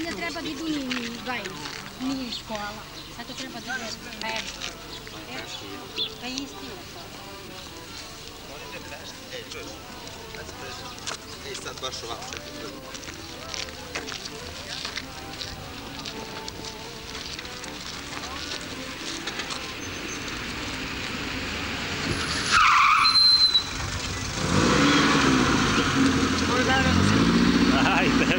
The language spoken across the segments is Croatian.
ne treba da idu ni gajnici, ni škola. Sad to treba da idu. Pa istina to. Ej, čuješ, sad se pređe. Ej, sad baš ovako, čekaj. Ajde.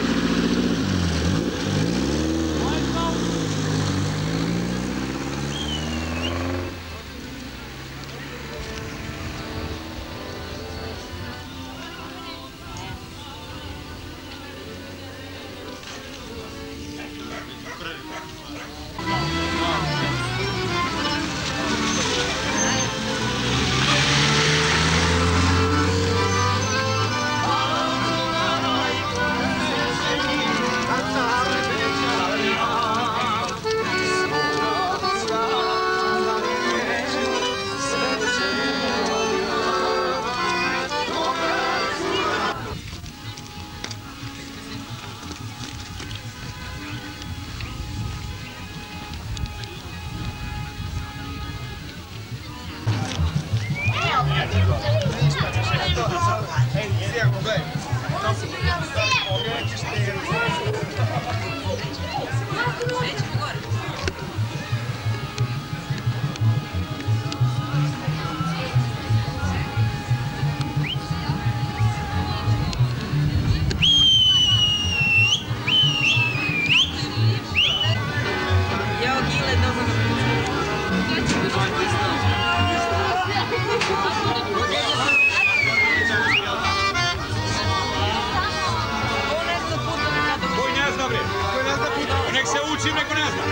Nek se uči, neko ne zna.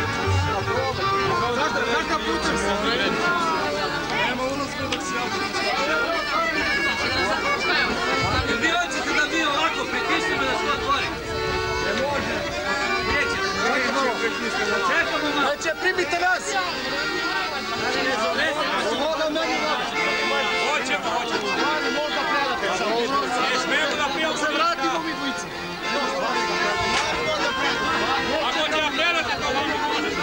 Zašto putem se? Nema ulazka dok se Jel vi hoćete da vi ovako pritište me da se otvori? Ne može. Nećete. Čekamo malo. Neće, primite nas! Voda meni vas! Hoćemo. Možda predate. Ne smijemo da prijemo se Vratimo mi dvojice. Ako će ja predati, to vam možete.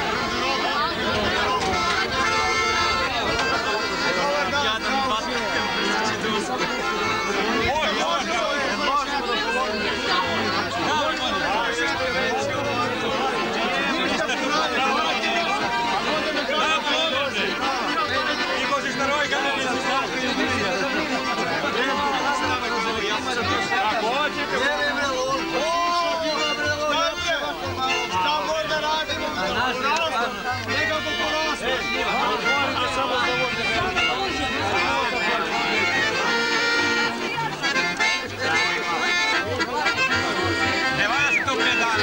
Ne valja se to prije dana.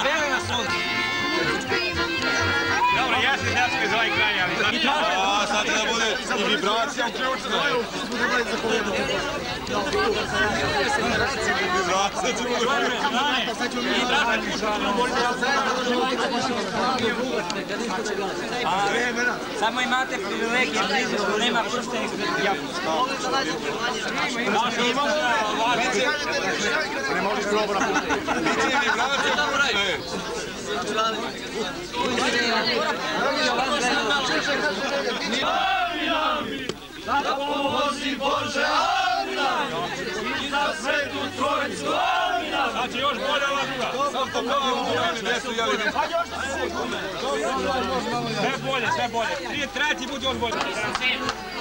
Beli na suncu. Dobro, ja sam dečko iz ovaj kraj, ali Sad će da bude i vibracija uključena. Vibracija će bude. Samo imate privilegije, blizu nema prstenih jabuka. Ne možeš dobro napustiti. Biće i vibracija. Da pomozi Bože, amin, i za svetu trojicu, amin. Znači još bolje ova druga. Sam to kao gdje su jeli. Sve bolje. Prije treći budi još bolje.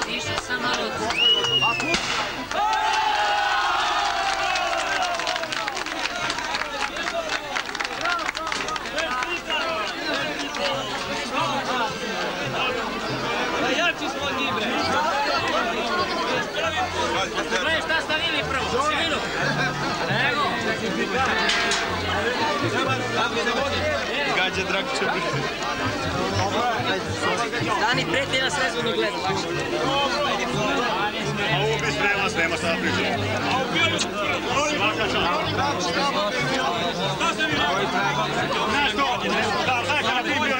Više sam malo. Jači smo od njih, bre. Gledaj šta stavili prvo, si vidio? Evo. Gađa Dragića brže. Dani, preti na svezvonu gledu. A ovo bi sprema sada priča. Svaka čast. Šta se vidio? Znaš to? Da, znaš kada ti bio.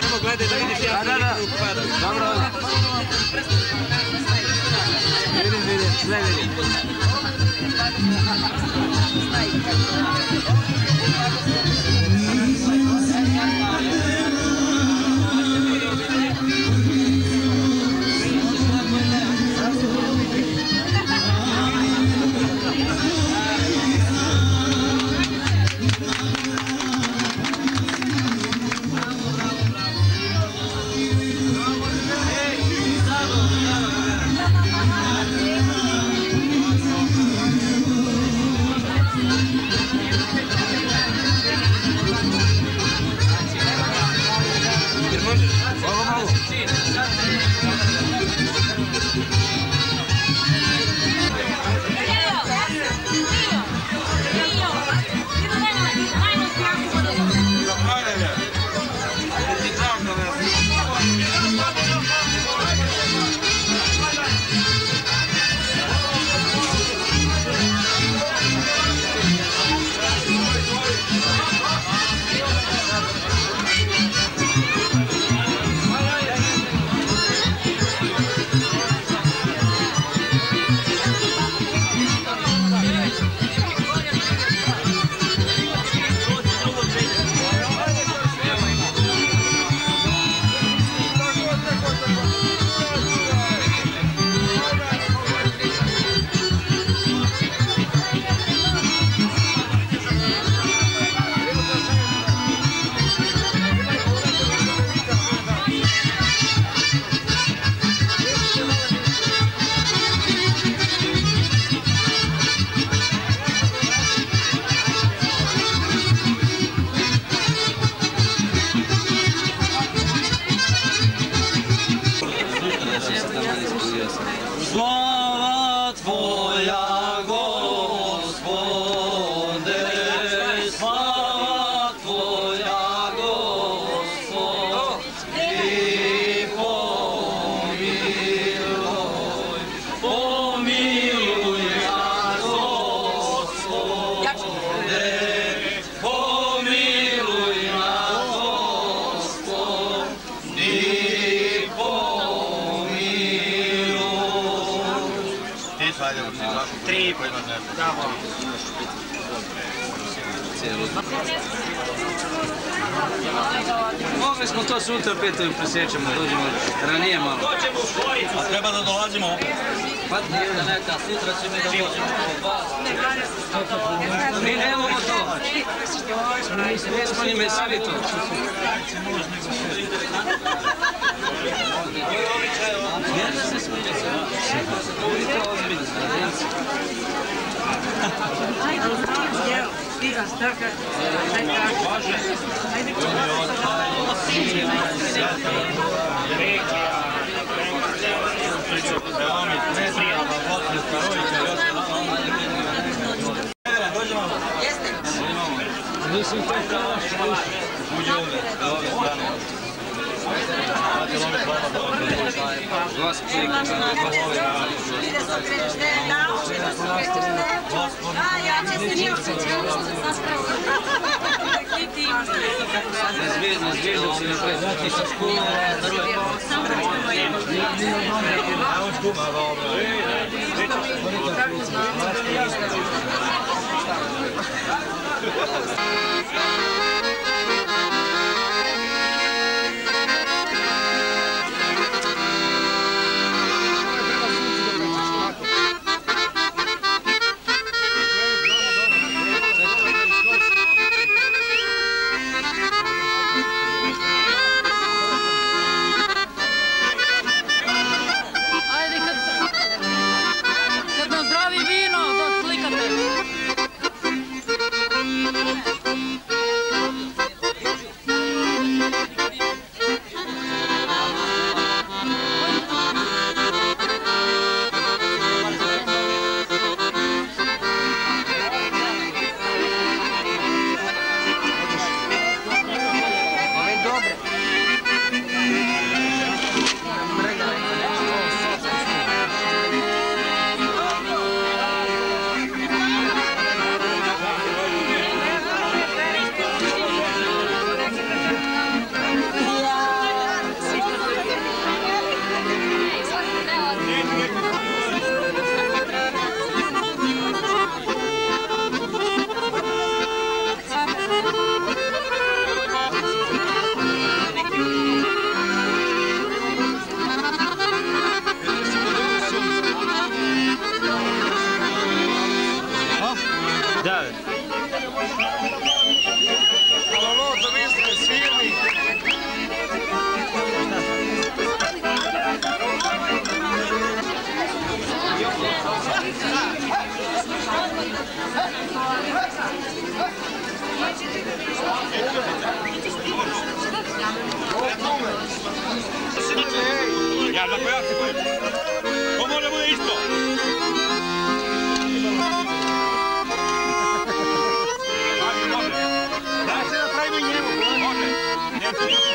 Samo gledaj da vidiš ja sam upada. Dobro. Vidim, sve vidim. Slava Tvoja, Gospode, slava Tvoja, Gospode, i pomiluj nas, Gospode, pomiluj nas, Gospode, i Tri. Bravo. Mogli smo to sutra opet presjećamo, dođemo ranije malo. A treba da dolazimo opet. Pa nije da neka, sutra će mi da dođemo. Mi nemamo to. Nismo ni mesili to. Neće se smijeti. Budite ozbiljni. tako ja se kojem. To može bude isto. Može. Daj se da pravimo i njemu. Može. Neće.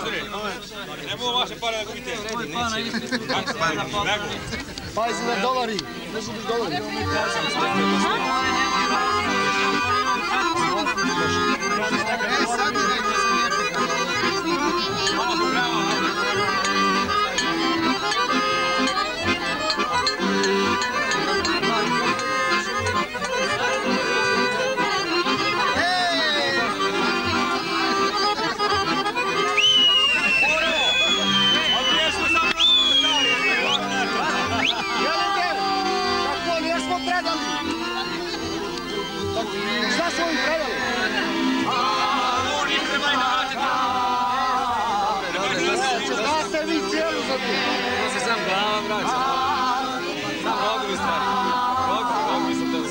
majstore. Ne mogu vaše pare da gubite. Pazi na dolari, ne gubiš dolari. Šta su ovi predali? Znate vi cijelu za tu. To se sam glava vraća. Sam rogovi stvari. Rogovi sam tebe.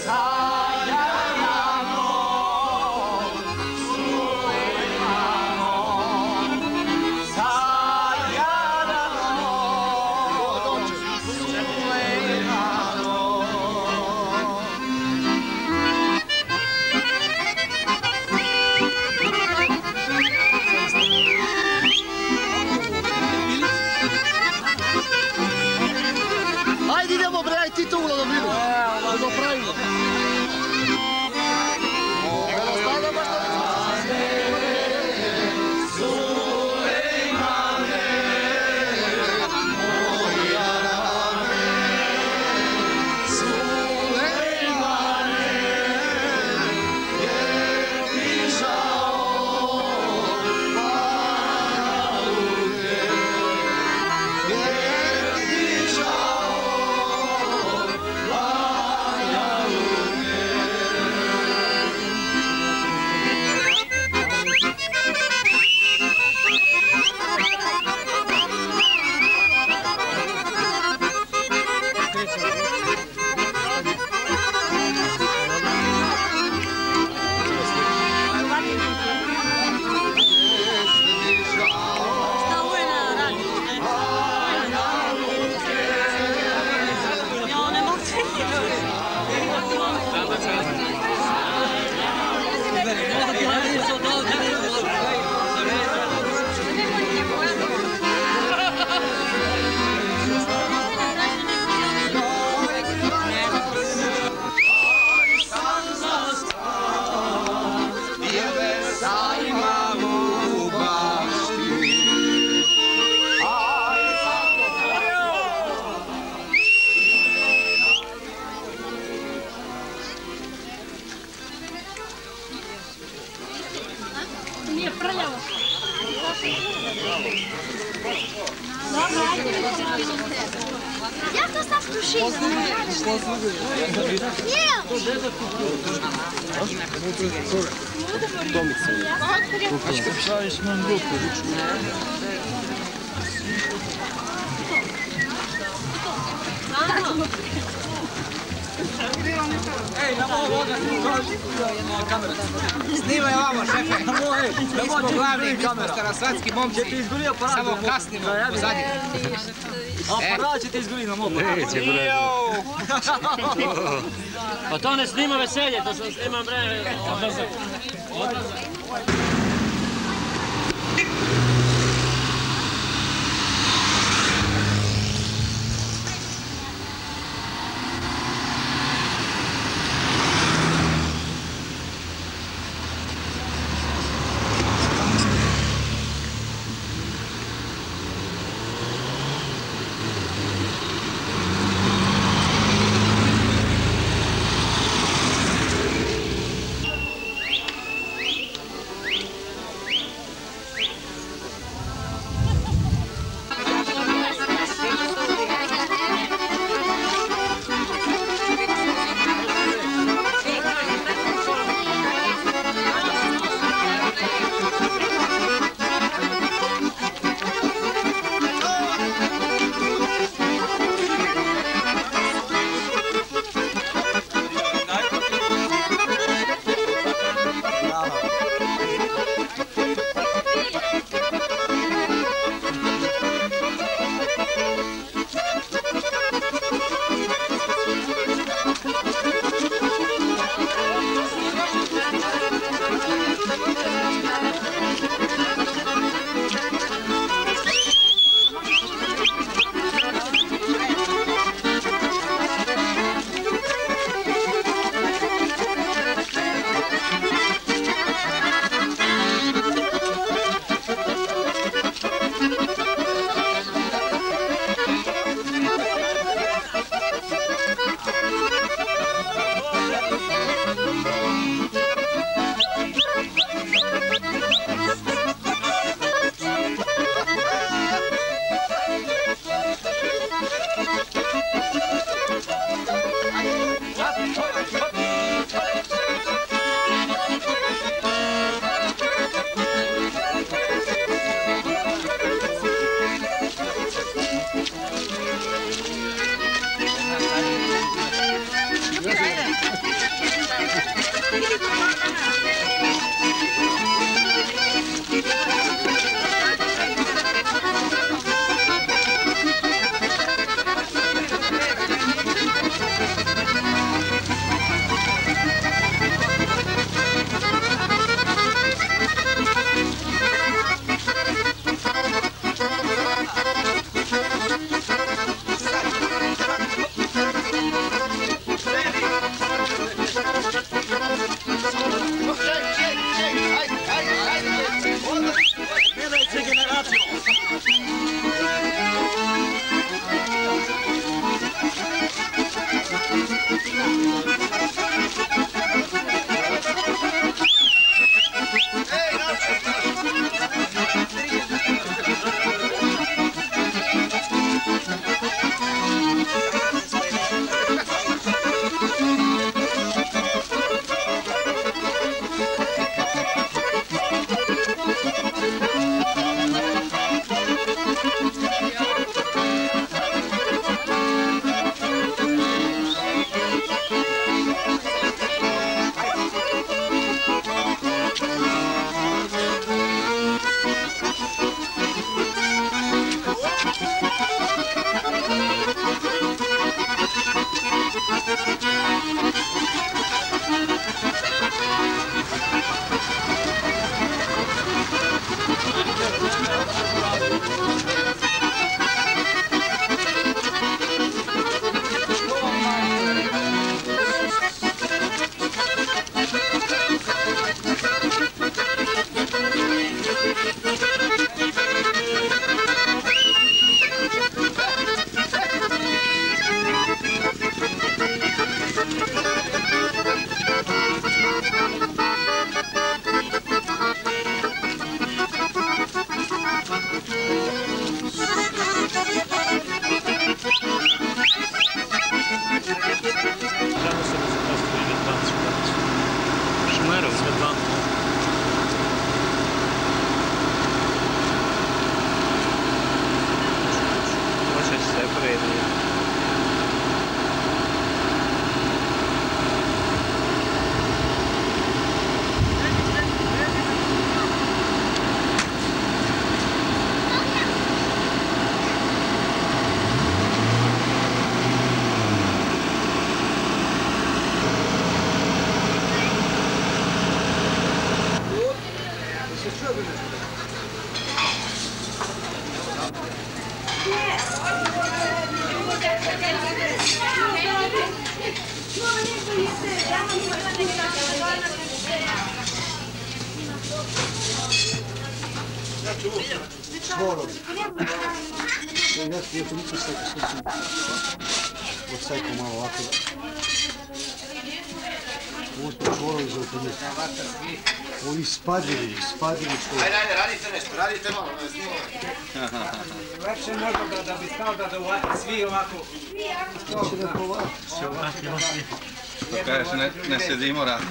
Ajde idemo bre, aj ti to Vladomiru. Da dopravimo. Nije prljavo. Dobro, ajde mi ja to sad krušim. Ej, na mogu ovdje kamera. Snimaj ovamo, šefe. Mi smo glavni, mi smo starosvatski momci. Samo kasnimo pozadnje. Aparat će te izgubiti na mogu. Neće, brate. Pa to ne snima veselje, to sam snimam odlazak. Čvorovi. Ja to nisam sve odsajko malo ovako. Ovo smo čvorovi za utomir. Ovi spadili čvorovi. Ajde, radite nešto, radite malo. Lepše mnogo da bi stao da uvati svi ovako. Što će da povati? Što kažeš, ne sedimo rad.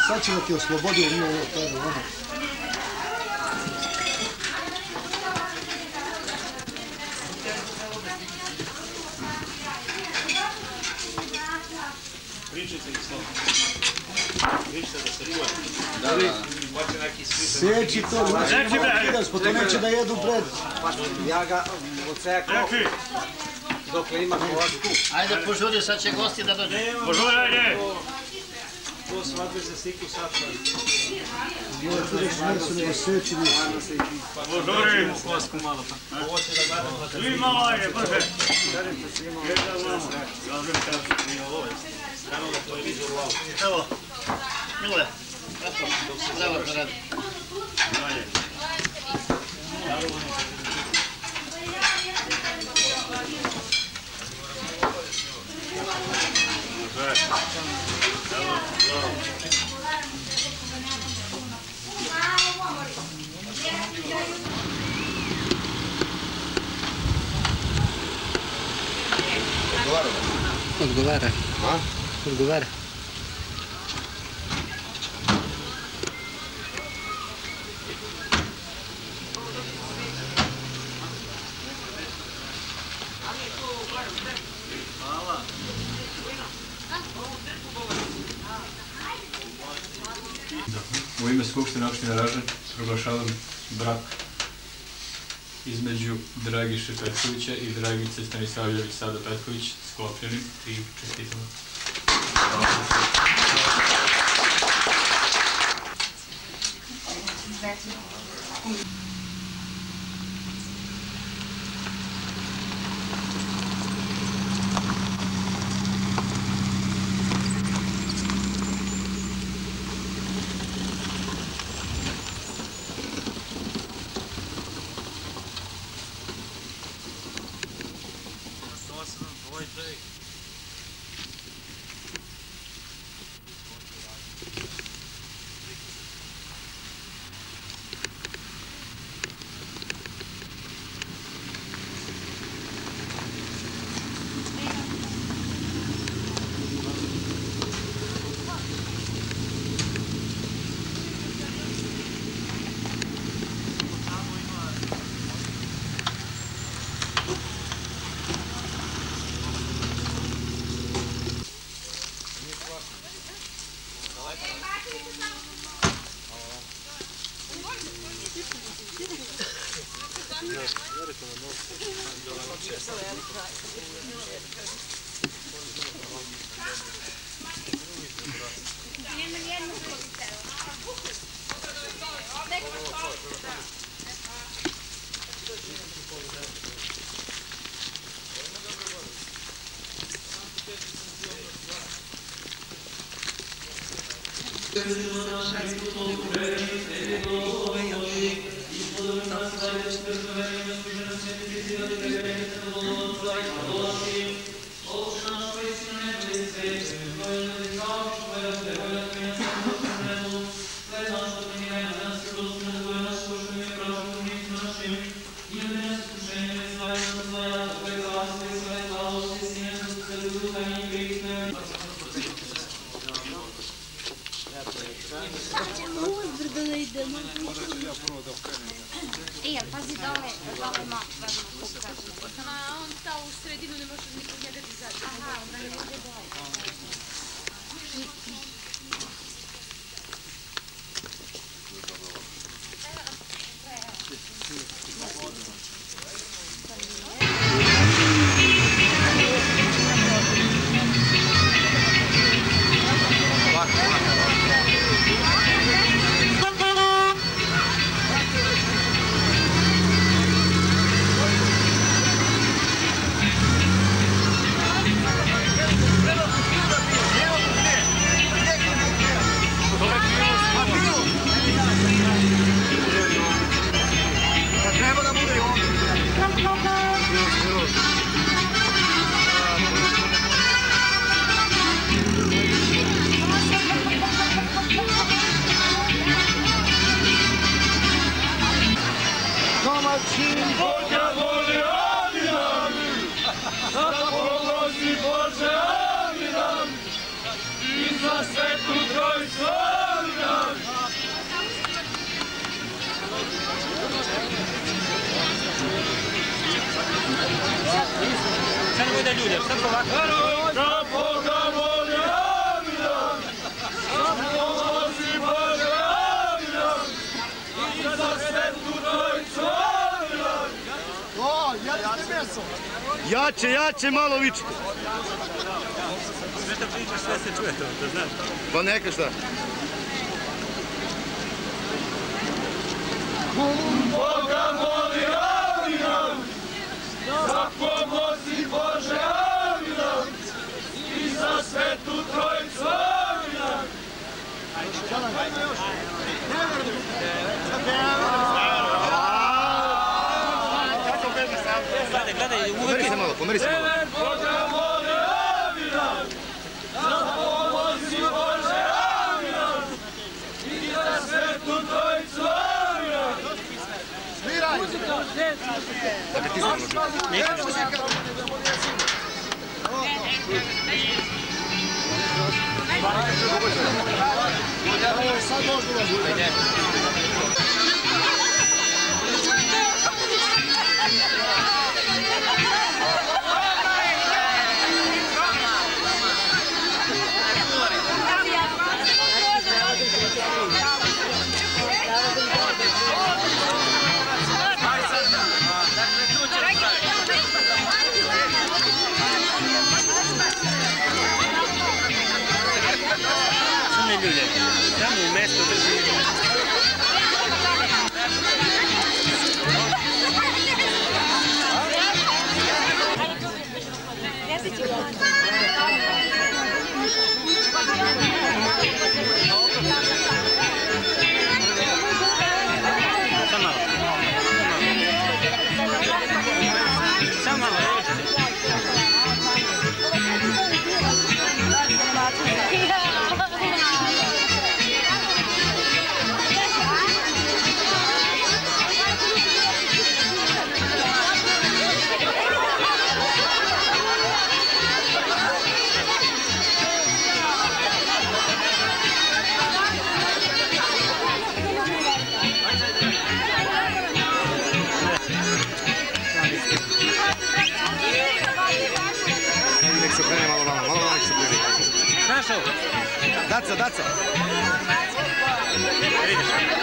Sad će da ti oslobodi od nije ovo tada, ono. Pričajte mi slovo. Pričajte da se čuje. Seći to, to neće da jedu bred. Ja ga odsekao dokle ima kovasku. Ajde, požuri, sad će gosti da dođe. Požuri, ajde! To svadbe za stiku sačan. Ovo tu da što nesu nego seći nije. Požuri! Kosku malo pa. Svi malo, ajde, brže! Jedan vamo. Zazvim kako nije ovo. Stano da televizor u auto. Evo, Mile, eto, zelo se radi. Dalje. Odgovara. A? Odgovara. U ime Skupštine opštine Ražanj proglašavam brak između Dragiše Petkovića i Dragice Stanislavljević Sada Petković sklopljenim i čestitamo. Pazi dole ima važno kuka. On stao u sredinu, ne može nikog njega izaći. Aha, onda ne ide dole. za Svetu Trojicu ognjan. Sad nemoj da ljuljem, sad ovako. Za Boga voli ognjan, za pomozi Bože ognjan, i za Svetu Trojicu ognjan. Jače, jače, malo viče. Sve to pričaš, sve se čuje to, da znaš. Pa neka šta. Boga voli ognjan, za pomozi Bože ognjan, i za Svetu Trojicu ognjan. Gledaj, Pomeri se malo, pomeri se malo. Boga voli ognjan, za pomozi Bože ognjan, i za Svetu Trojicu ognjan. Dakle, ti se Tamo u mesto drži. Samo malo. nek se okrene malo vama, malo vama nek se okrene. Znaš ovo? Daca, daca. Vidiš?